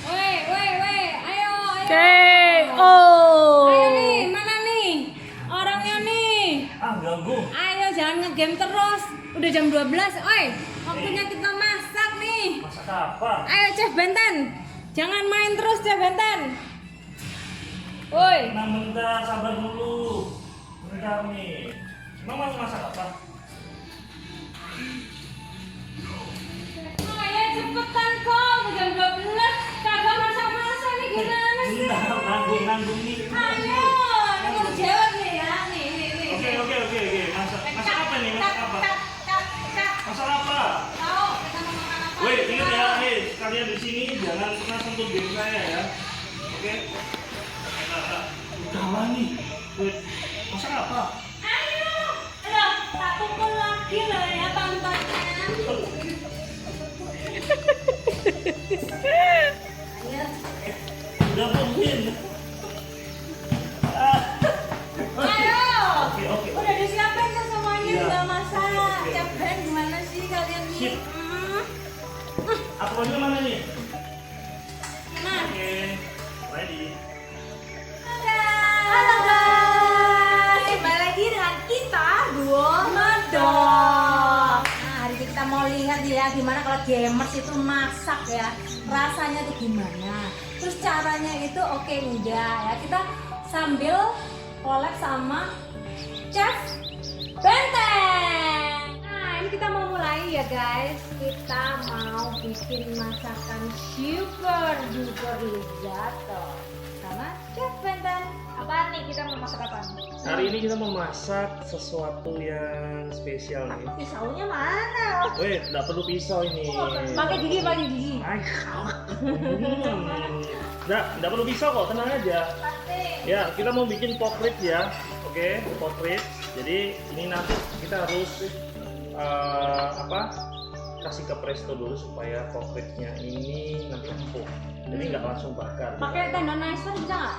Woi, ayo. KO. Ayo nih, mana nih? Orangnya nih. Ganggu. Ayo jangan ngegame terus. Udah jam 12. Oi, waktunya kita masak nih. Masak apa? Ayo Chef Benten. Jangan main terus Chef Benten. Woi. Nah, bentar, sabar dulu. Bentar nih. Emang mau masak apa? Ayo cepetan kok, udah jam 12. Kagak masak-masak nih gimana sih? Bentar, nanggung nih. Ayo, ini mau jawab nih ya. Nih. Oke. Masak apa nih? Masak apa? Masak apa? Tahu kita mau makan apa? Woi, ingat ya, kalian di sini jangan pernah sentuh game saya ya. Oke? Udah nih. Woi, masak apa? Ayo, aduh, tak pukul lagi loh ya pantatnya. Ayo. Udah mungkin. Ayo. Oke. Udah disiapin tuh semuanya Iya. udah masak. Oke. Chef Ben gimana sih kalian nih? Sip. Apelnya mana nih? Nah, Oke, ready. halo guys, kembali lagi dengan kita Duo Medok. Nah, hari ini kita mau lihat ya gimana kalau gamers itu masak ya, rasanya tuh gimana. Terus caranya itu oke enggak ya? Kita sambil collab sama Chef Benten. Nah, ini kita mau mulai ya guys. Kita mau bikin masakan super duper risotto sama Chef Benten. Apaan nih kita mau masak apa? Hari ini kita memasak sesuatu yang spesial nih. Pisaunya mana? Weh, nggak perlu pisau ini. Pakai gigi. Ay, nggak perlu pisau kok, tenang aja. Ya, kita mau bikin pork rib ya. Oke, pork rib. Jadi ini nanti kita harus kasih ke presto dulu supaya pork ribnya ini nanti empuk. Jadi nggak langsung bakar. Pakai tendonizer bisa nggak?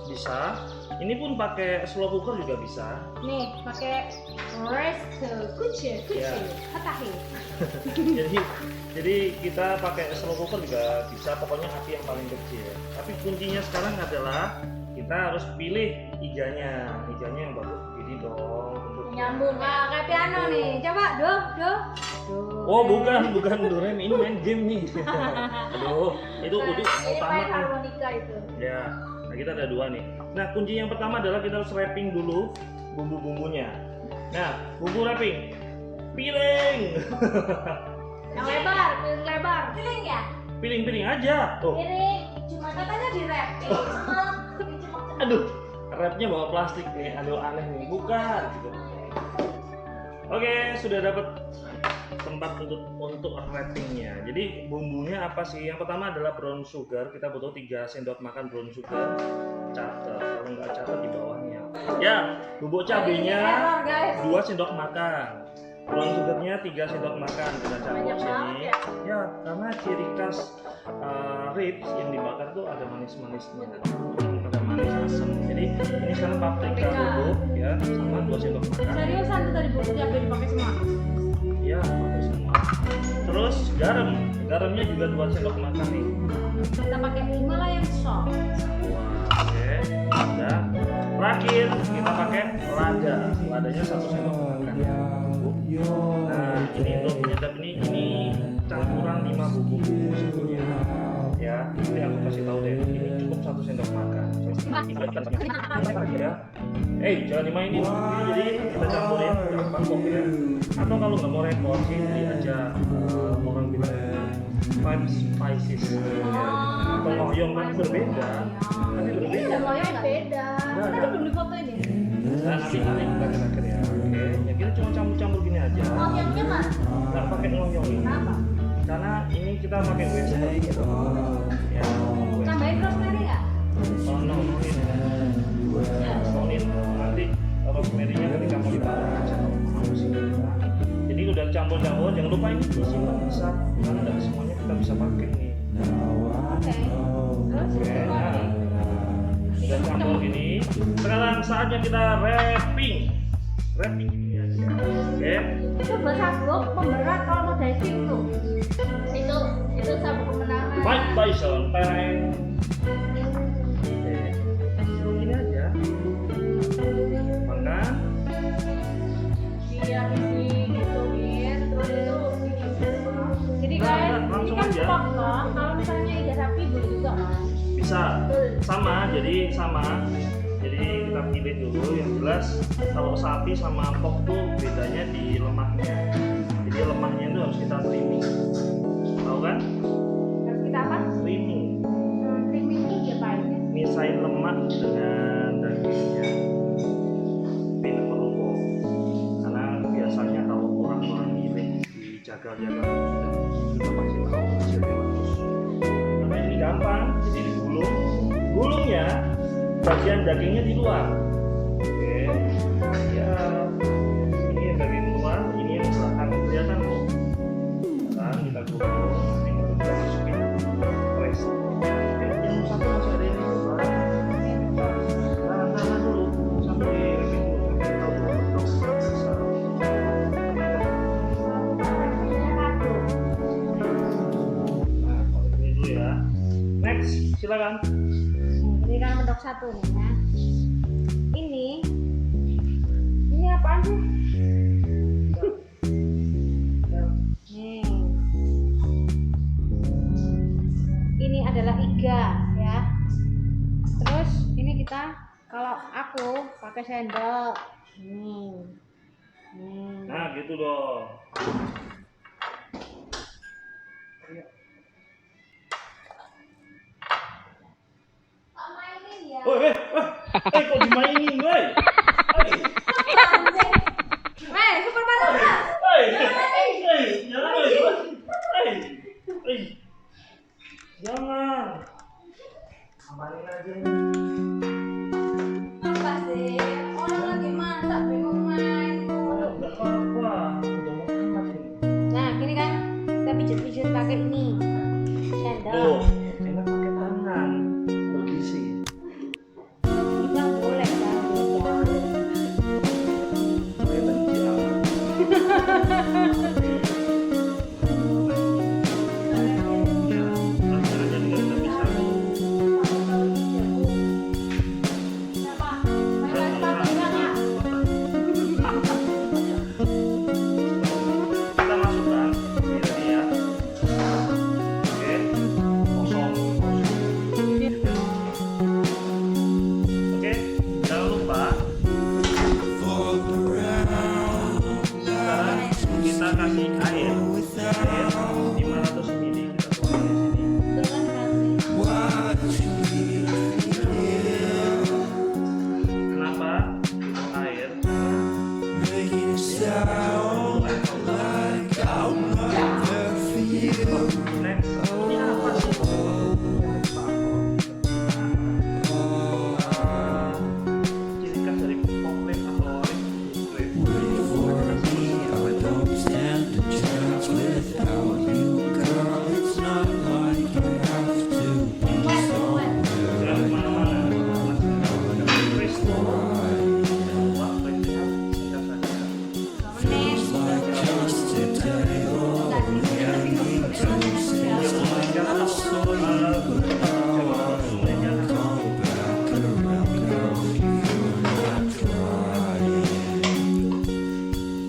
Bisa. Ini pun pakai slow cooker juga bisa. Nih, pakai resto kucing. Ya. Hatahi. jadi kita pakai slow cooker juga bisa. Pokoknya api yang paling kecil. Tapi kuncinya sekarang adalah kita harus pilih iganya yang bagus. Jadi dong. Nyambung kayak piano nih. Coba, do. Oh, bukan Dorem, ini main game nih. Aduh, itu udah mau tamat nih. harmonika itu. Ya, nah kita ada dua nih. Nah, kunci yang pertama adalah kita harus wrapping dulu bumbu-bumbunya. Nah, bumbu wrapping. Piring. Yang lebar. Piring ya? Piring aja. Tuh. Piring. Cuma katanya di wrapping. Aduh, wrapnya bawa plastik nih. Aduh, aneh nih. Bukan gitu. Oke, sudah dapat tempat untuk wrappingnya. Jadi bumbunya apa sih? Yang pertama adalah brown sugar. Kita butuh 3 sendok makan brown sugar. Catat, kalau nggak catat di bawahnya. Ya, bubuk cabenya 2 sendok makan. Brown sugarnya 3 sendok makan. Kita campur sini. Ya, karena ciri khas ribs yang dibakar tuh ada manis-manisnya. Ada manis asam. Jadi ini sekarang paprika bubuk ya, sama 2 sendok makan. Seriusan tuh tadi bubuk cabai dipakai semua? Ya, pakai semua. Terus garamnya juga 2 sendok makan nih. Kita pakai Himalayan salt. Oke, ada. Terakhir kita pakai ladanya 1 sendok makan. Nah, ini untuk penyedap ini campuran 5 bumbu sebetulnya. Ya, nanti aku kasih tahu deh. Ini cukup 1 sendok makan. Ya. Jangan dimainin. Jadi kita campurin gampang kok ya. Atau kalau nggak mau repot sih, beli aja orang bilang 5 spices. Ya. Atau loyong kan berbeda. Nanti berbeda. Loyong beda. Kita belum di foto ini. Nah, nanti kita akhir ya. Oke, ya kita cuma campur gini aja. Loyongnya mana? Nggak pakai loyong ini. Kenapa? Karena ini kita pakai western gitu. Ya. Tambahin rosemary nggak? Oh no, nonin. Nanti rosemary-nya ketika mau dibakar. Jadi udah campur-campur, jangan lupa ini disimpan bisa. Karena nggak semuanya kita bisa pakai nih. Oke. Terus? Oke, nah. Udah campur gini. Sekarang saatnya kita wrapping ini aja. Oke. Itu buat sabuk pemberat kalau mau daging tuh. bisa sama, jadi kita pilih dulu. Yang jelas kalau sapi sama pork tuh bedanya di lemaknya, jadi lemaknya itu harus kita trimming, tahu kan? Harus kita apa? Trimming, Trimming itu diapain ya? misahin lemak dengan dagingnya, pilih perlu, karena biasanya kalau orang-orang milih dijaga-jaga sudah pasti tahu hasilnya bagus. Karena ini gampang, jadi digulungnya bagian dagingnya di luar. Oke, ya ini yang bagian luar, ini yang belakang kelihatan kok. Sekarang kita gulung, nanti kita masukin press. Yang satu masih ada ini. Nah dulu sampai lebih dulu sampai tahu bentuk besar. Nah, kalau ini dulu ya. Next, silakan. Ini kan mendok satu nih ya. Ini apaan sih? Nih. Ini adalah iga ya. Terus ini kita, kalau aku pakai sendok. Nah, gitu dong. Woi, kok dimainin, woi? Super Mario Bros. Jangan, jangan. Amanin aja ini. Apa sih? Orang lagi masak bingung main. Nggak apa-apa, udah mau hangat ini. Nah, gini kan kita pijit-pijit pakai ini sendok. Tuh, enak pakai tangan, bergizi. Kita boleh kan? Kayak benci amat. Kita masukkan ini ya. Oke, kosong. Oke, jangan lupa sekarang kita kasih air 500 ml, kita tuangin di sini. Kenapa itu air? Next, ini apa sih? Ciri khas dari pork atau jangan kemana-mana. Presto. Buat presto, singkat saja.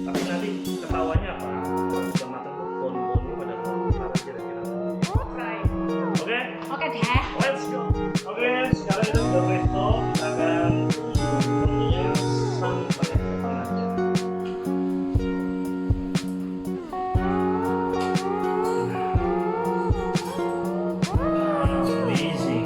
Tapi nanti ketawanya apa? Kalau sudah matang tuh bonu-bonu pada keluar kira-kira. Oke? Oke deh. Let's go. Oke, sekarang kita sudah presto, kita akan bunyinya sampai depan aja. Easy.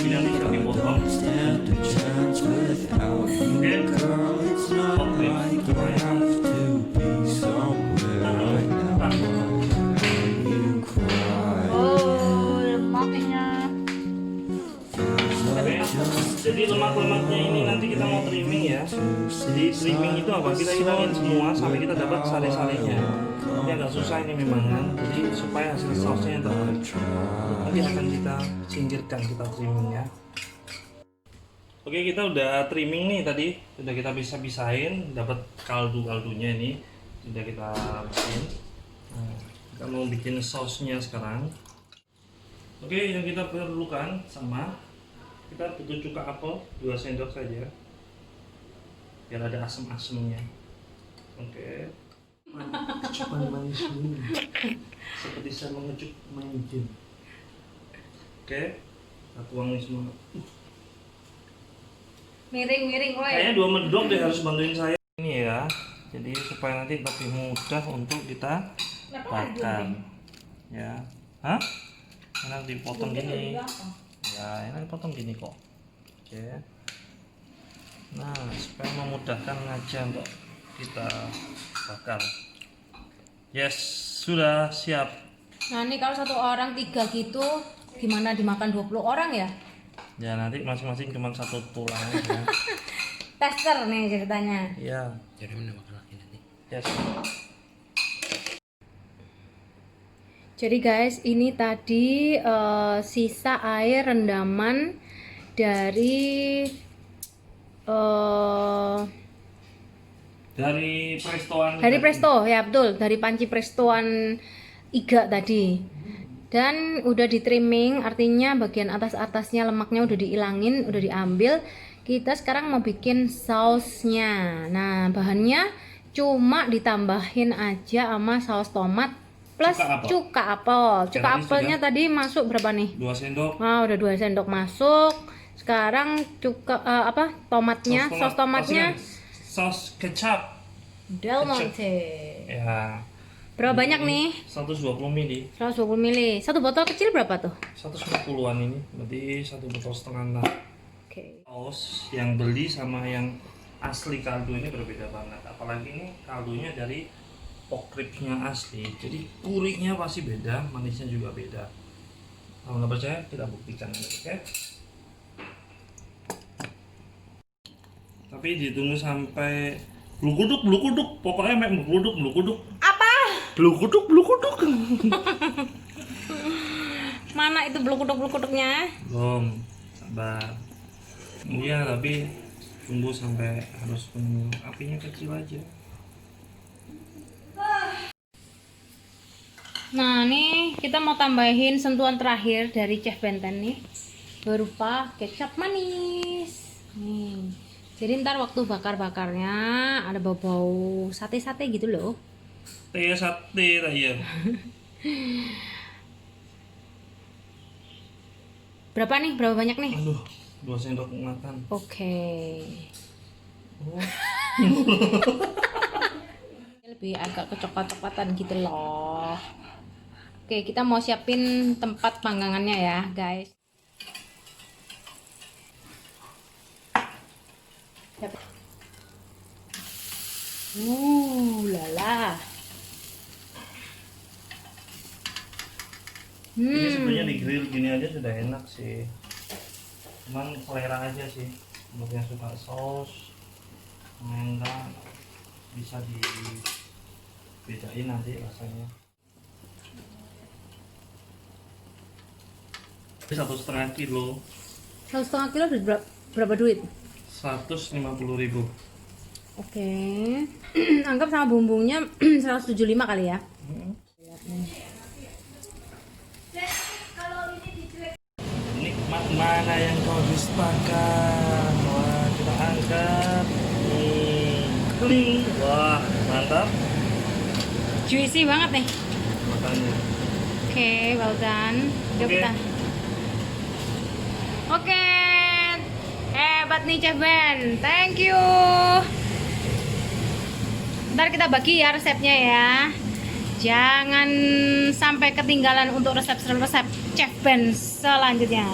Ini nanti kita dipotong. Oh, lemaknya. Jadi lemak-lemaknya ini nanti kita mau trimming ya. Jadi trimming itu apa? Kita hilangin semua sampai kita dapat sari-sarinya. Ini agak susah ini memang kan. Jadi supaya hasil sausnya yang terbaik. Nanti akan kita singkirkan, kita trimming ya. Oke, kita udah trimming nih tadi. Udah kita bisa pisahin, dapat kaldu-kaldunya ini. Sudah kita bikin. Nah, kita mau bikin sausnya sekarang. Oke, yang kita perlukan sama, kita butuh cuka apel 2 sendok saja. biar ada asam-asamnya. Oke. Kecupan manis ini seperti saya mengecup main game. Oke, kita tuang ini semua. Miring, woi. Kayaknya 2 mendok deh harus bantuin saya ini ya. Jadi supaya nanti lebih mudah untuk kita bakar. Ya, hah? Enak dipotong gini. Ya, enak dipotong gini kok. Oke. Nah, supaya memudahkan aja untuk kita bakar. Yes, sudah siap. Nah ini kalau 1 orang 3 gitu, gimana dimakan 20 orang ya? Ya nanti masing-masing cuma 1 tulang aja. Tester nih ceritanya. Iya. Jadi mana makan lagi nanti? Yes. Jadi guys, ini tadi sisa air rendaman dari Dari presto ya, betul, dari panci prestoan iga tadi. Dan udah di trimming, artinya bagian atasnya lemaknya udah dihilangin, udah diambil. Kita sekarang mau bikin sausnya. Nah, bahannya cuma ditambahin aja sama saus tomat plus cuka apel. Cuka apelnya tadi masuk berapa nih? 2 sendok. Nah, udah 2 sendok masuk. Sekarang tomatnya, saus tomatnya saus kecap Del Monte. ya. Berapa banyak nih? 120 ml. 120 ml. 1 botol kecil berapa tuh? 150-an ini, berarti 1,5 botol lah. Oke. Saus yang beli sama yang asli kaldu ini berbeda banget. Apalagi ini kaldunya dari pork ribsnya asli, jadi gurihnya pasti beda, manisnya juga beda. Kalau nggak percaya kita buktikan, oke? Tapi ditunggu sampai blukuduk, pokoknya mek blukuduk. Apa? Blukuduk. Mana itu blukuduk-blukuduknya? Belum, sabar. Iya, tapi tunggu sampai harus tunggu apinya kecil aja. Nah, nih kita mau tambahin sentuhan terakhir dari Chef Benten nih, berupa kecap manis. Nih. Jadi ntar waktu bakar-bakarnya ada bau-bau sate-sate gitu loh. Sate raya. Berapa nih? Berapa banyak nih? Aduh, 2 sendok makan. Oke. Oh. Lebih agak kecoklat-coklatan gitu loh. Oke, kita mau siapin tempat panggangannya ya, guys. Lala. Ini sebenarnya di grill gini aja sudah enak sih. Cuman selera aja sih. Untuk yang suka saus, enggak bisa dibedain nanti rasanya. Ini 1,5 kilo. 1,5 kilo berapa duit? 150.000. Oke. Anggap sama bumbunya 175 kali ya. Nikmat mana yang kau dustakan? Wah, kita angkat. Kling. Wah, mantap. Juicy banget nih. Makanya. Oke, well done. Yuk Oke. kita. Oke. Hebat nih Chef Ben. Thank you. Ntar kita bagi ya resepnya ya. Jangan sampai ketinggalan untuk resep-resep Chef Ben selanjutnya.